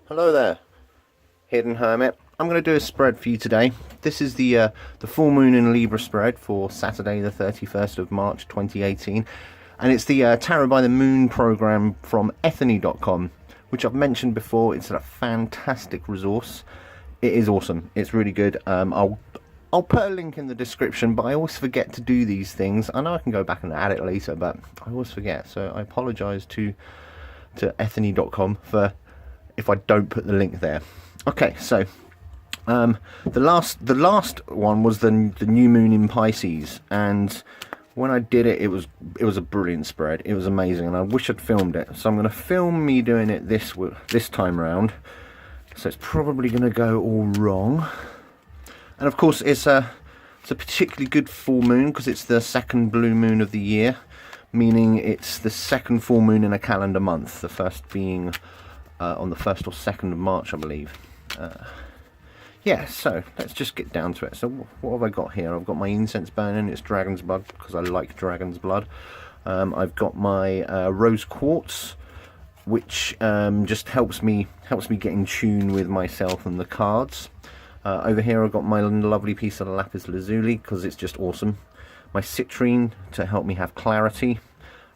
Hello there, Hidden Hermit. I'm going to do a spread for you today. This is the full moon in Libra spread for Saturday the 31st of March 2018, and it's the Tarot by the Moon program from ethony.com, which I've mentioned before. It's a fantastic resource. It is awesome. It's really good. I'll put a link in the description, but I always forget to do these things. I know I can go back and add it later, but I always forget. So I apologise to ethony.com for if I don't put the link there. Okay, so the last one was the new moon in Pisces, and when I did it, it was a brilliant spread. It was amazing, and I wish I'd filmed it. So I'm going to film me doing it this time around. So it's probably going to go all wrong. And of course, it's a particularly good full moon because it's the second blue moon of the year, meaning it's the second full moon in a calendar month. The first being on the 1st or 2nd of March, I believe. Yeah, so let's just get down to it. So what have I got here? I've got my incense burning. It's dragon's blood because I like dragon's blood. I've got my rose quartz, which just helps me get in tune with myself and the cards. Over here I've got my lovely piece of lapis lazuli because it's just awesome. My citrine to help me have clarity.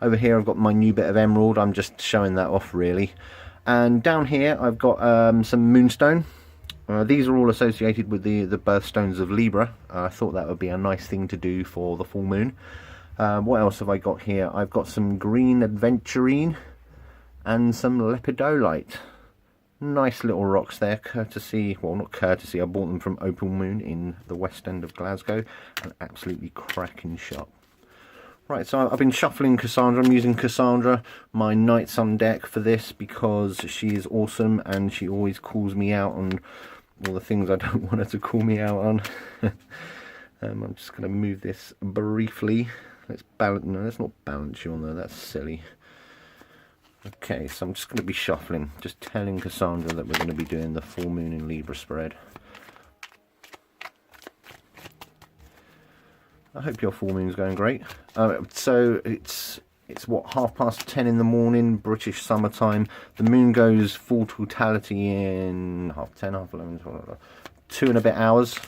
Over here I've got my new bit of emerald. I'm just showing that off really. And down here I've got some moonstone. These are all associated with the birthstones of Libra. I thought that would be a nice thing to do for the full moon. What else have I got here? I've got some green adventurine and some lepidolite. Nice little rocks there, courtesy, well not courtesy, I bought them from Opal Moon in the West End of Glasgow, and absolutely cracking shop. Right, so I've been shuffling Cassandra. I'm using Cassandra, my Night Sun deck, for this because she is awesome and she always calls me out on all the things I don't want her to call me out on. I'm just going to move this briefly. Let's balance. No, let's not balance you on there. That's silly. Okay, so I'm just going to be shuffling, just telling Cassandra that we're going to be doing the full moon in Libra spread. I hope your full moon's going great. So it's what, 10:30 in the morning, British summertime. The moon goes full totality in 10:30, 11:30, 2 and a bit hours.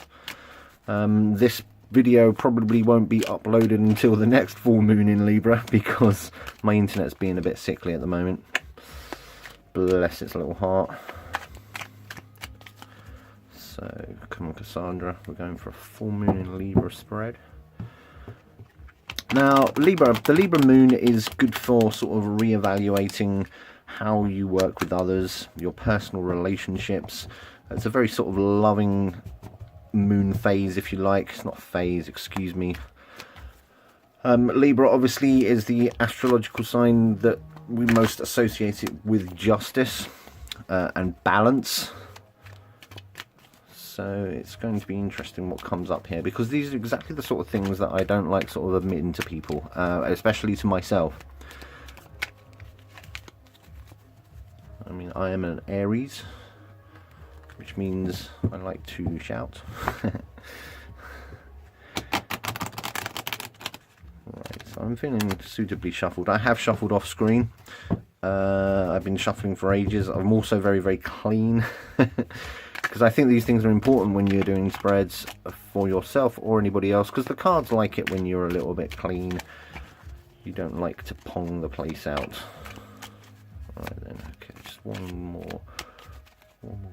This video probably won't be uploaded until the next full moon in Libra because my internet's being a bit sickly at the moment. Bless its little heart. So come on, Cassandra, we're going for a full moon in Libra spread. Now, the Libra moon is good for sort of re-evaluating how you work with others, your personal relationships. It's a very sort of loving moon phase, if you like. It's not phase, excuse me. Libra obviously is the astrological sign that we most associate it with justice and balance. So it's going to be interesting what comes up here, because these are exactly the sort of things that I don't like sort of admitting to people, especially to myself. I mean, I am an Aries, which means I like to shout. Right, so I'm feeling suitably shuffled. I have shuffled off screen. I've been shuffling for ages. I'm also very, very clean. Because I think these things are important when you're doing spreads for yourself or anybody else, because the cards like it when you're a little bit clean. You don't like to pong the place out. Alright then, okay, just one more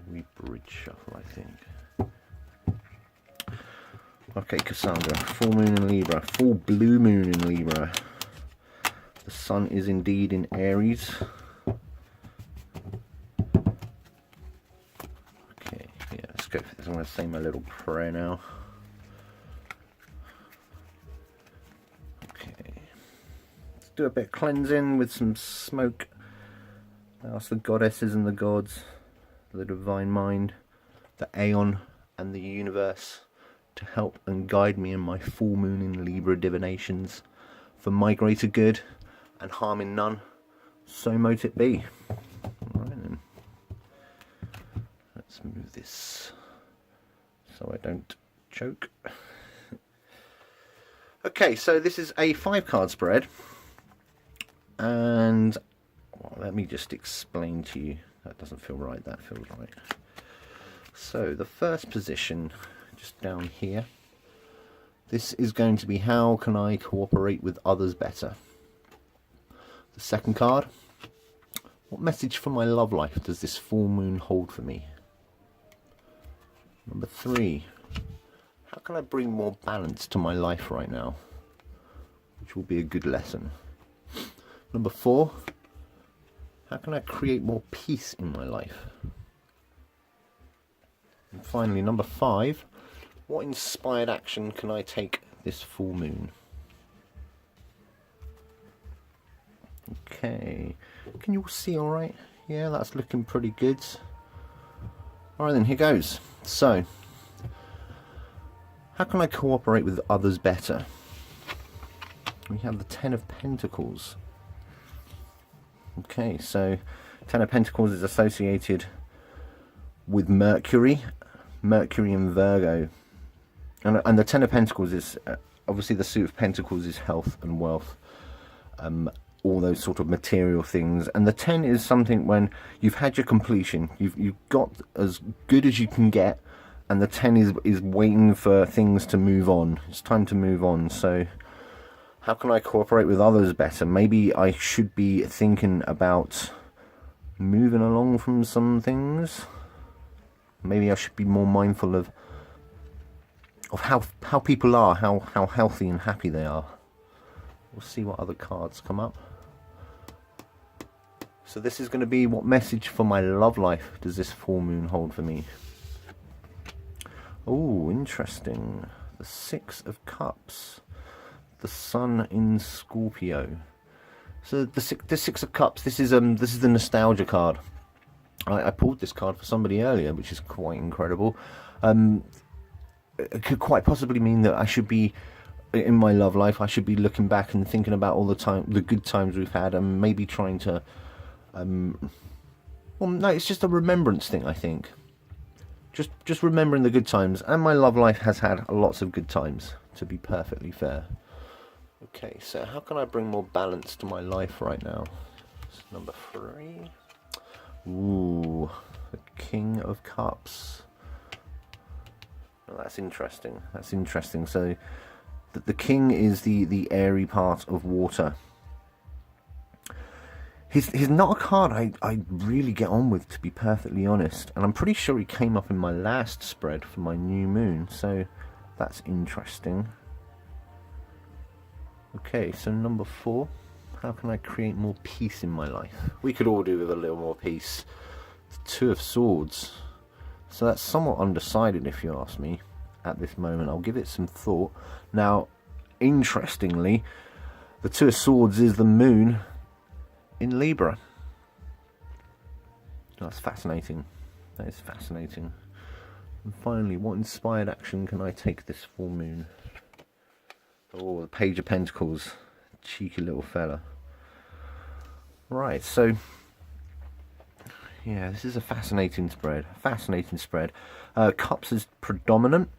wee bridge shuffle, I think. Okay, Cassandra, full moon in Libra, full blue moon in Libra. The sun is indeed in Aries. Go for this. I'm going to say my little prayer now. Okay, let's do a bit of cleansing with some smoke. Ask the goddesses and the gods, the divine mind, the Aeon and the universe to help and guide me in my full moon in Libra divinations for my greater good and harming none. So mote it be. Alright then. Let's move this so I don't choke. Okay, so this is a 5-card spread, and well, let me just explain to you That doesn't feel right, that feels right. So the first position, just down here, this is going to be how can I cooperate with others better. The second card, what message for my love life does this full moon hold for me? Number 3, how can I bring more balance to my life right now? Which will be a good lesson. Number 4, how can I create more peace in my life? And finally, number 5, what inspired action can I take this full moon? Okay, can you all see all right? Yeah, that's looking pretty good. All right then, here goes. So, how can I cooperate with others better? We have the Ten of Pentacles. Okay, so Ten of Pentacles is associated with Mercury and Virgo. And the Ten of Pentacles is, obviously the suit of Pentacles is health and wealth. All those sort of material things, and the 10 is something when you've had your completion, you've got as good as you can get, and the 10 is waiting for things to move on. It's time to move on. So how can I cooperate with others better? Maybe I should be thinking about moving along from some things. Maybe I should be more mindful of how people are, how healthy and happy they are. We'll see what other cards come up. So this is going to be what message for my love life does this full moon hold for me? Oh, interesting. The Six of Cups. The Sun in Scorpio. So the Six of Cups, this is the nostalgia card. I pulled this card for somebody earlier, which is quite incredible. It could quite possibly mean that I should be, in my love life, I should be looking back and thinking about all the good times we've had, and maybe trying to well, no, it's just a remembrance thing, I think. Just remembering the good times, and my love life has had lots of good times, to be perfectly fair. Okay, so how can I bring more balance to my life right now? It's number 3. Ooh, the King of Cups. Oh, that's interesting. That's interesting. So the king is the airy part of water. He's not a card I really get on with, to be perfectly honest. And I'm pretty sure he came up in my last spread for my new moon. So that's interesting. Okay, so number 4. How can I create more peace in my life? We could all do with a little more peace. The Two of Swords. So that's somewhat undecided, if you ask me, at this moment. I'll give it some thought. Now, interestingly, the Two of Swords is the moon in Libra. That's fascinating. That is fascinating. And finally, what inspired action can I take this full moon? Oh, the Page of Pentacles. Cheeky little fella. Right, so yeah, this is a fascinating spread. Fascinating spread. Cups is predominant.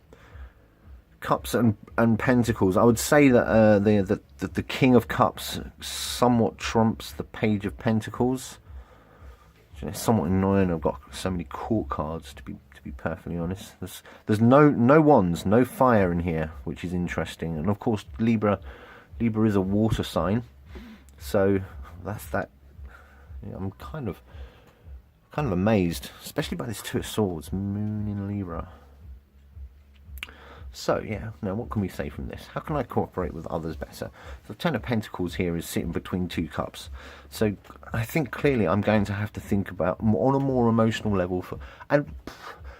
Cups and Pentacles. I would say that the King of Cups somewhat trumps the Page of Pentacles. It's somewhat annoying. I've got so many court cards, to be perfectly honest. There's no wands, no fire in here, which is interesting. And of course, Libra is a water sign, so that's that. Yeah, I'm kind of amazed, especially by this Two of Swords, moon in Libra. So yeah, now what can we say from this? How can I cooperate with others better? The Ten of Pentacles here is sitting between 2 cups. So I think clearly I'm going to have to think about on a more emotional level.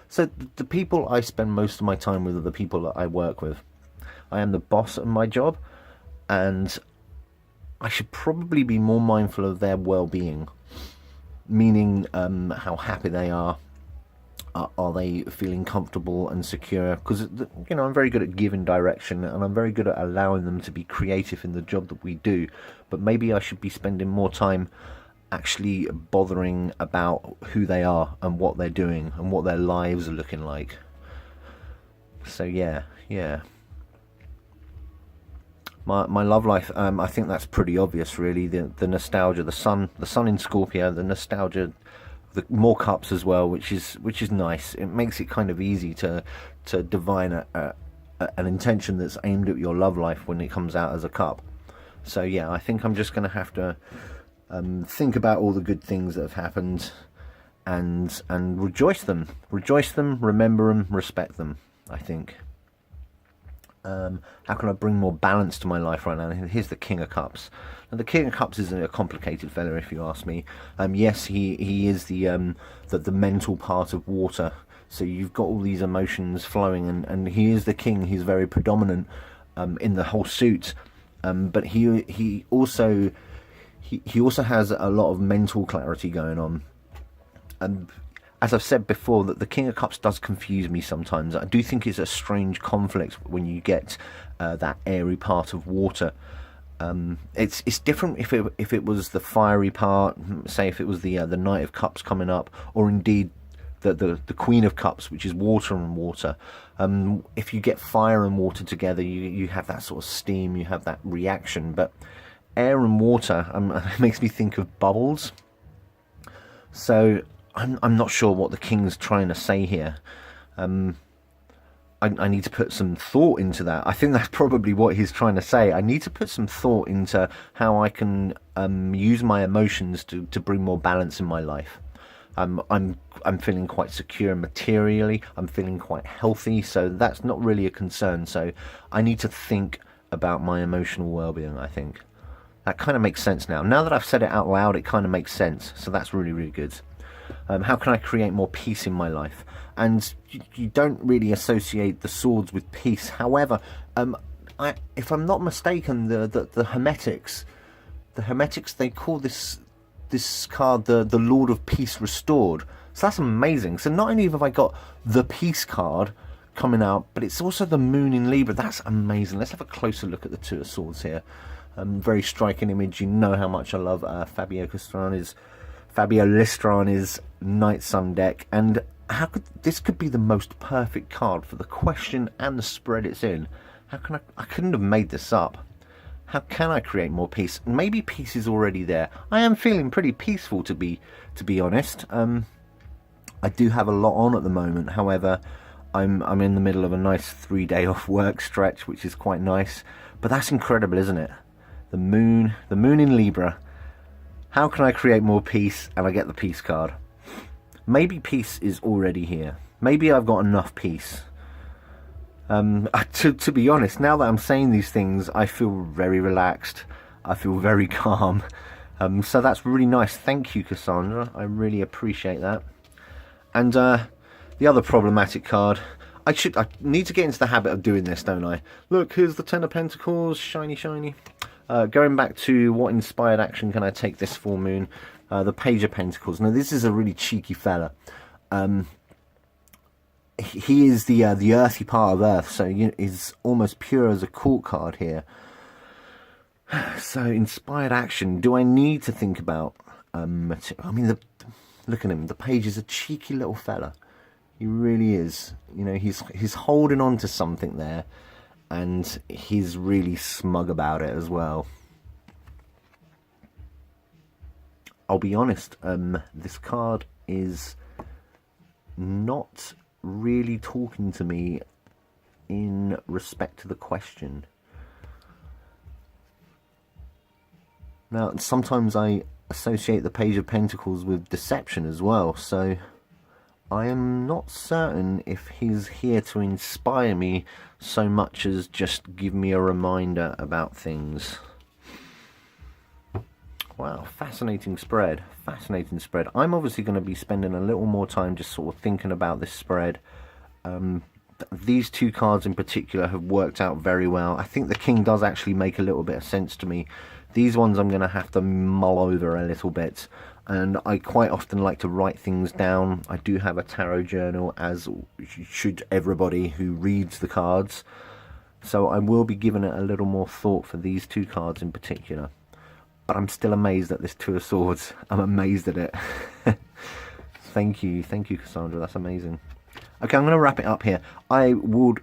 So the people I spend most of my time with are the people that I work with. I am the boss at my job, and I should probably be more mindful of their well-being. Meaning how happy they are. Are they feeling comfortable and secure? Because, you know, I'm very good at giving direction, and I'm very good at allowing them to be creative in the job that we do. But maybe I should be spending more time actually bothering about who they are and what they're doing and what their lives are looking like. So yeah. My love life, I think that's pretty obvious, really. The nostalgia, the sun in Scorpio, the nostalgia the more cups as well, which is nice. It makes it kind of easy to divine an intention that's aimed at your love life when it comes out as a cup. So yeah, I think I'm just going to have to think about all the good things that have happened and rejoice them, remember them, respect them. I think. How can I bring more balance to my life right now? Here's the King of Cups. Now, the King of Cups is a complicated fella, if you ask me. Yes, he is the mental part of water. So you've got all these emotions flowing, and he is the king. He's very predominant in the whole suit. But he also has a lot of mental clarity going on. As I've said before, that the King of Cups does confuse me sometimes. I do think it's a strange conflict when you get that airy part of water. It's different if it was the fiery part, say if it was the Knight of Cups coming up, or indeed the Queen of Cups, which is water and water. If you get fire and water together, you have that sort of steam, you have that reaction. But air and water it makes me think of bubbles. So I'm not sure what the King's trying to say here. I need to put some thought into that. I think that's probably what he's trying to say. I need to put some thought into how I can use my emotions to bring more balance in my life. I'm feeling quite secure materially. I'm feeling quite healthy, so that's not really a concern. So I need to think about my emotional well-being, I think. That kind of makes sense now. Now that I've said it out loud, it kind of makes sense. So that's really, really good. How can I create more peace in my life? And you don't really associate the swords with peace. However, if I'm not mistaken, the Hermetics, they call this card the Lord of Peace Restored. So that's amazing. So not only have I got the Peace card coming out, but it's also the Moon in Libra. That's amazing. Let's have a closer look at the Two of Swords here. Very striking image. You know how much I love Fabio Listrani's Night Sun deck, and this could be the most perfect card for the question and the spread it's in. I couldn't have made this up. How can I create more peace? Maybe peace is already there. I am feeling pretty peaceful, to be honest. I do have a lot on at the moment. However, I'm in the middle of a nice 3-day off work stretch, which is quite nice. But that's incredible, isn't it? The moon in Libra. How can I create more peace? And I get the peace card. Maybe peace is already here. Maybe I've got enough peace. To be honest, now that I'm saying these things, I feel very relaxed. I feel very calm. So that's really nice. Thank you, Cassandra. I really appreciate that. And the other problematic card. I need to get into the habit of doing this, don't I? Look, here's the Ten of Pentacles. Shiny, shiny. Going back to what inspired action can I take this full moon? The Page of Pentacles. Now, this is a really cheeky fella. He is the earthy part of Earth, so he's almost pure as a court card here. So, inspired action. Do I need to think about... I mean, look at him. The Page is a cheeky little fella. He really is. You know, he's holding on to something there. And he's really smug about it as well. I'll be honest, this card is not really talking to me in respect to the question. Now, sometimes I associate the Page of Pentacles with deception as well, so I am not certain if he's here to inspire me so much as just give me a reminder about things. Wow, fascinating spread. Fascinating spread. I'm obviously going to be spending a little more time just sort of thinking about this spread. These two cards in particular have worked out very well. I think the King does actually make a little bit of sense to me. These ones I'm going to have to mull over a little bit. And I quite often like to write things down. I do have a tarot journal, as should everybody who reads the cards. So I will be giving it a little more thought for these two cards in particular. But I'm still amazed at this Two of Swords. I'm amazed at it. Thank you, Cassandra. That's amazing. Okay, I'm going to wrap it up here. I would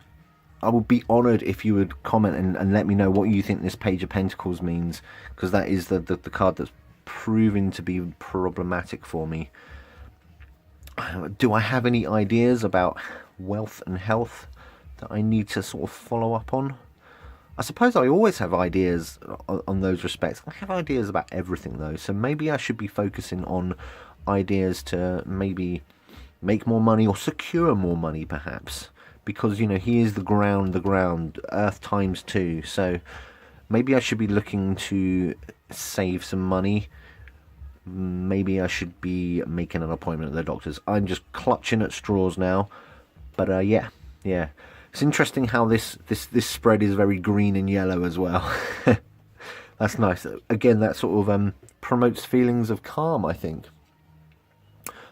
be honoured if you would comment and let me know what you think this Page of Pentacles means, because that is the card that's proving to be problematic for me. Do I have any ideas about wealth and health that I need to sort of follow up on? I suppose I always have ideas on those respects. I have ideas about everything though, so maybe I should be focusing on ideas to maybe make more money or secure more money perhaps, because he is the ground, earth times two, so maybe I should be looking to save some money. Maybe I should be making an appointment at the doctor's. I'm just clutching at straws now, but yeah, it's interesting how this spread is very green and yellow as well. That's nice. Again, that sort of promotes feelings of calm, I think.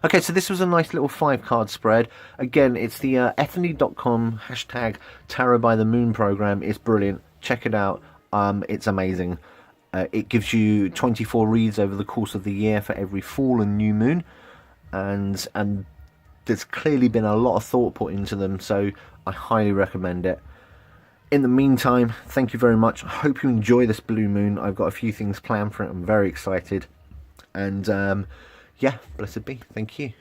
Okay, so this was a nice little 5-card spread. Again, it's the ethny.com hashtag tarotbythemoon program. It's brilliant. Check it out. It's amazing. It gives you 24 reads over the course of the year for every full and new moon, and there's clearly been a lot of thought put into them, so I highly recommend it. In the meantime, thank you very much. I hope you enjoy this blue moon. I've got a few things planned for it. I'm very excited, and yeah, blessed be. Thank you.